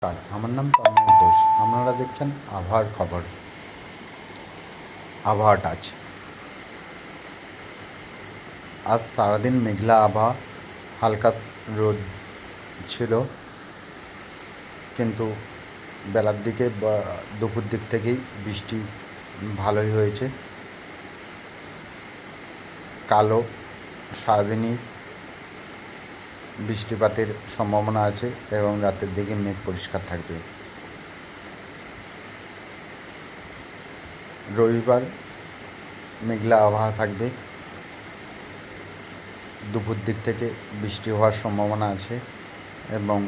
আমার নাম তন্ময় ঘোষ। আপনারা দেখছেন আবহাওয়ার খবর। আবহাওয়া টাচ। আজ সারাদিন মেঘলা আবহাওয়া, হালকা রোদ ছিল, কিন্তু বেলার দিকে বা দুপুর দিক থেকেই বৃষ্টি ভালোই হয়েছে। কালো সারাদিনই বৃষ্টিপাতের সম্ভাবনা আছে এবং রাতের দিকে মেঘ পরিষ্কার থাকবে। রবিবার মেঘলা আবহাওয়া থাকবে, দুপুর দিক থেকে বৃষ্টি হওয়ার সম্ভাবনা আছে এবং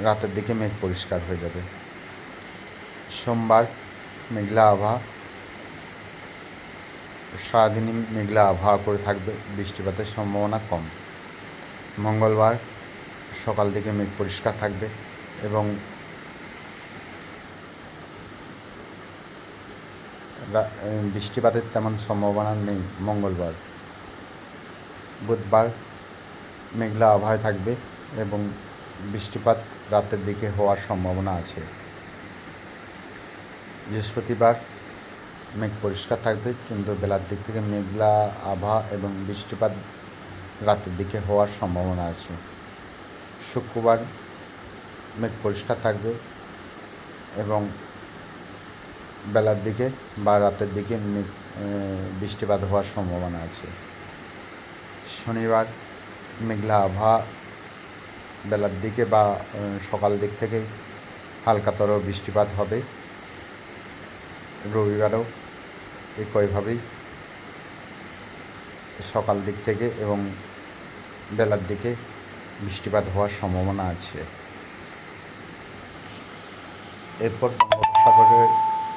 রাতের দিকে মেঘ পরিষ্কার হয়ে যাবে। সোমবার মেঘলা আবহাওয়া, সারাদিনই মেঘলা আবহাওয়া করে থাকবে, বৃষ্টিপাতের সম্ভাবনা কম। মঙ্গলবার সকাল দিকে মেঘ পরিষ্কার থাকবে এবং বৃষ্টিপাতের তেমন সম্ভাবনা নেই মঙ্গলবার। বুধবার মেঘলা আবহাওয়া থাকবে এবং বৃষ্টিপাত রাতের দিকে হওয়ার সম্ভাবনা আছে। বৃহস্পতিবার মেঘ পরিষ্কার থাকবে, কিন্তু বেলার দিক থেকে মেঘলা আবহাওয়া এবং বৃষ্টিপাত রাতের দিকে হওয়ার সম্ভাবনা আছে। শুক্রবার মেঘ পরিষ্কার থাকবে এবং বেলার দিকে বা রাতের দিকে বৃষ্টিপাত হওয়ার সম্ভাবনা আছে। শনিবার মেঘলা আবহাওয়া, বেলার দিকে বা সকাল দিক থেকে হালকাতর বৃষ্টিপাত হবে। রবিবারও একইভাবেই সকাল দিক থেকে এবং বেলার দিকে বৃষ্টিপাত হওয়ার সম্ভাবনা আছে। এরপর বঙ্গোপসাগরের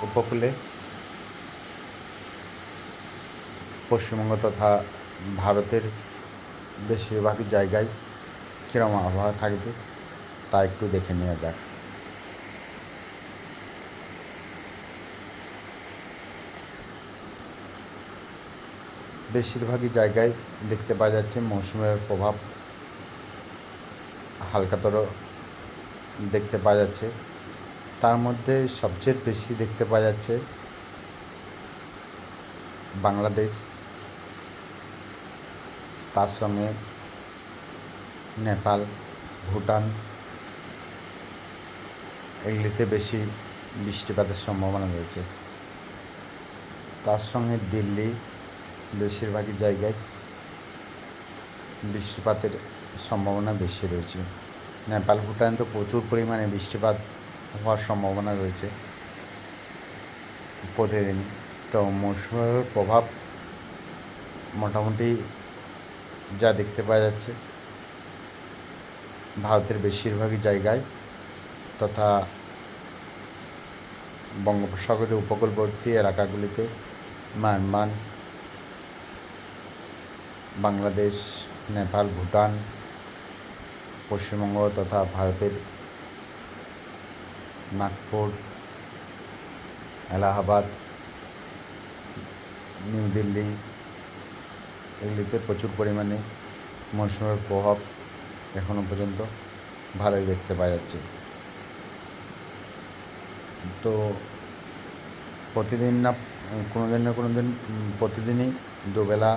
উপকূলে পশ্চিমবঙ্গ তথা ভারতের বেশিরভাগ জায়গায় কীরকম আবহাওয়া থাকবে তা একটু দেখে নেওয়া যাক। বেশিরভাগই জায়গায় দেখতে পাওয়া যাচ্ছে মৌসুমের প্রভাব হালকাতর দেখতে পাওয়া যাচ্ছে। তার মধ্যে সবচেয়ে বেশি দেখতে পাওয়া যাচ্ছে বাংলাদেশ, তার সঙ্গে নেপাল, ভুটান, এগুলিতে বেশি বৃষ্টিপাতের সম্ভাবনা রয়েছে। তার সঙ্গে দিল্লি, বেশিরভাগই জায়গায় বৃষ্টিপাতের সম্ভাবনা বেশি রয়েছে। নেপাল, ভুটান তো প্রচুর পরিমাণে বৃষ্টিপাত হওয়ার সম্ভাবনা রয়েছে প্রতিদিন। তো মৌসুমের প্রভাব মোটামুটি যা দেখতে পাওয়া যাচ্ছে ভারতের বেশিরভাগই জায়গায় তথা বঙ্গোপসাগরের উপকূলবর্তী এলাকাগুলিতে, মায়ানমার, বাংলাদেশ, নেপাল, ভুটান, পশ্চিমবঙ্গ তথা ভারতের নাগপুর, এলাহাবাদ, নিউ দিল্লি, এগুলিতে প্রচুর পরিমাণে মৌসুমের প্রভাব এখনও পর্যন্ত ভালোই দেখতে পাওয়া যাচ্ছে। তো প্রতিদিন না কোনো দিন না কোনো দিন প্রতিদিনই দুবেলা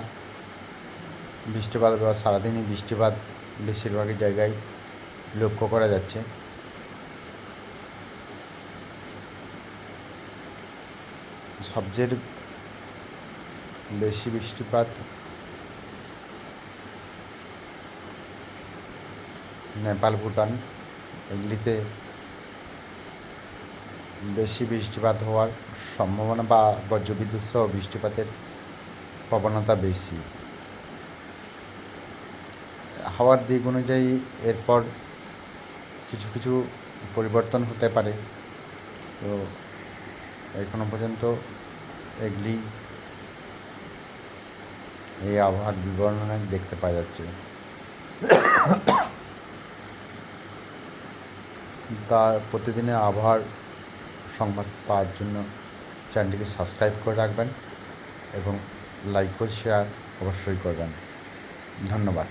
বৃষ্টিপাত বা সারাদিনই বৃষ্টিপাত বেশিরভাগই জায়গায় লক্ষ্য করা যাচ্ছে। সবচেয়ে বেশি বৃষ্টিপাত নেপাল, ভুটান, এগুলিতে বেশি বৃষ্টিপাত হওয়ার সম্ভাবনা বা বজ্রবিদ্যুৎ সহ বৃষ্টিপাতের প্রবণতা বেশি। হাওয়ার দিক অনুযায়ী এরপর কিছু কিছু পরিবর্তন হতে পারে। তো এখনো পর্যন্ত এগুলি এই আবহাওয়ার বিবরণে দেখতে পাওয়া যাচ্ছে। তা প্রতিদিনের আবহাওয়ার সংবাদ পাওয়ার জন্য চ্যানেলটিকে সাবস্ক্রাইব করে রাখবেন এবং লাইক ও শেয়ার অবশ্যই করবেন। ধন্যবাদ।